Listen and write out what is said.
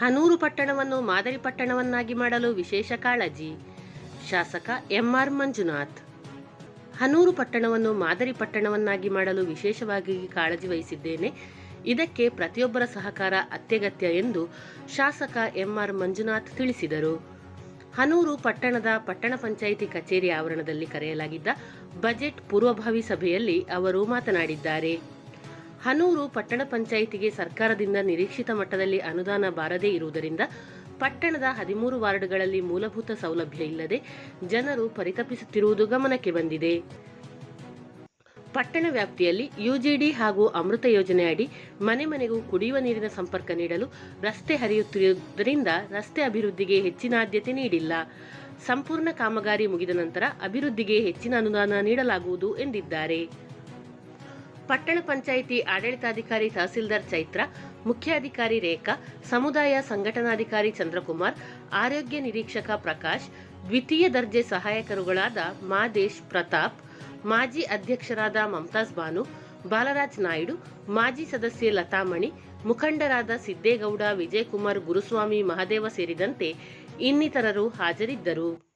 ಹನೂರು ಪಟ್ಟಣವನ್ನು ಮಾದರಿ ಪಟ್ಟಣವನ್ನಾಗಿ ಮಾಡಲು ವಿಶೇಷ ಕಾಳಜಿ. ಶಾಸಕ ಎಂಆರ್ ಮಂಜುನಾಥ್. ಹನೂರು ಪಟ್ಟಣವನ್ನು ಮಾದರಿ ಪಟ್ಟಣವನ್ನಾಗಿ ಮಾಡಲು ವಿಶೇಷವಾಗಿ ಕಾಳಜಿ ವಹಿಸಿದ್ದೇನೆ. ಇದಕ್ಕೆ ಪ್ರತಿಯೊಬ್ಬರ ಸಹಕಾರ ಅತ್ಯಗತ್ಯ ಎಂದು ಶಾಸಕ ಎಂಆರ್ ಮಂಜುನಾಥ್ ತಿಳಿಸಿದರು. ಹನೂರು ಪಟ್ಟಣದ ಪಟ್ಟಣ ಪಂಚಾಯಿತಿ ಕಚೇರಿ ಆವರಣದಲ್ಲಿ ಕರೆಯಲಾಗಿದ್ದ ಬಜೆಟ್ ಪೂರ್ವಭಾವಿ ಸಭೆಯಲ್ಲಿ ಅವರು ಮಾತನಾಡಿದ್ದಾರೆ. ಹನೂರು ಪಟ್ಟಣ ಪಂಚಾಯಿತಿಗೆ ಸರ್ಕಾರದಿಂದ ನಿರೀಕ್ಷಿತ ಮಟ್ಟದಲ್ಲಿ ಅನುದಾನ ಬಾರದೇ ಇರುವುದರಿಂದ ಪಟ್ಟಣದ 13 ವಾರ್ಡ್ಗಳಲ್ಲಿ ಮೂಲಭೂತ ಸೌಲಭ್ಯ ಇಲ್ಲದೆ ಜನರು ಪರಿತಪಿಸುತ್ತಿರುವುದು ಗಮನಕ್ಕೆ ಬಂದಿದೆ. ಪಟ್ಟಣ ವ್ಯಾಪ್ತಿಯಲ್ಲಿ ಯುಜಿಡಿ ಹಾಗೂ ಅಮೃತ ಯೋಜನೆ ಅಡಿ ಮನೆ ಮನೆಗೂ ಕುಡಿಯುವ ನೀರಿನ ಸಂಪರ್ಕ ನೀಡಲು ರಸ್ತೆ ಹರಿಯುತ್ತಿರುವುದರಿಂದ ರಸ್ತೆ ಅಭಿವೃದ್ಧಿಗೆ ಹೆಚ್ಚಿನ ಆದ್ಯತೆ ನೀಡಿಲ್ಲ. ಸಂಪೂರ್ಣ ಕಾಮಗಾರಿ ಮುಗಿದ ನಂತರ ಅಭಿವೃದ್ಧಿಗೆ ಹೆಚ್ಚಿನ ಅನುದಾನ ನೀಡಲಾಗುವುದು ಎಂದಿದ್ದಾರೆ. ಪಟ್ಟಣ ಪಂಚಾಯಿತಿ ಆಡಳಿತಾಧಿಕಾರಿ ತಹಸೀಲ್ದಾರ್ ಚೈತ್ರ, ಮುಖ್ಯಾಧಿಕಾರಿ ರೇಖಾ, ಸಮುದಾಯ ಸಂಘಟನಾಧಿಕಾರಿ ಚಂದ್ರಕುಮಾರ್, ಆರೋಗ್ಯ ನಿರೀಕ್ಷಕ ಪ್ರಕಾಶ್, ದ್ವಿತೀಯ ದರ್ಜೆ ಸಹಾಯಕರುಗಳಾದ ಮಾದೇಶ್, ಪ್ರತಾಪ್, ಮಾಜಿ ಅಧ್ಯಕ್ಷರಾದ ಮಮತಾಜ್ ಬಾನು, ಬಾಲರಾಜ್ ನಾಯ್ಡು, ಮಾಜಿ ಸದಸ್ಯೆ ಲತಾಮಣಿ, ಮುಖಂಡರಾದ ಸಿದ್ದೇಗೌಡ, ವಿಜಯಕುಮಾರ್, ಗುರುಸ್ವಾಮಿ, ಮಹದೇವ ಸೇರಿದಂತೆ ಇನ್ನಿತರರು ಹಾಜರಿದ್ದರು.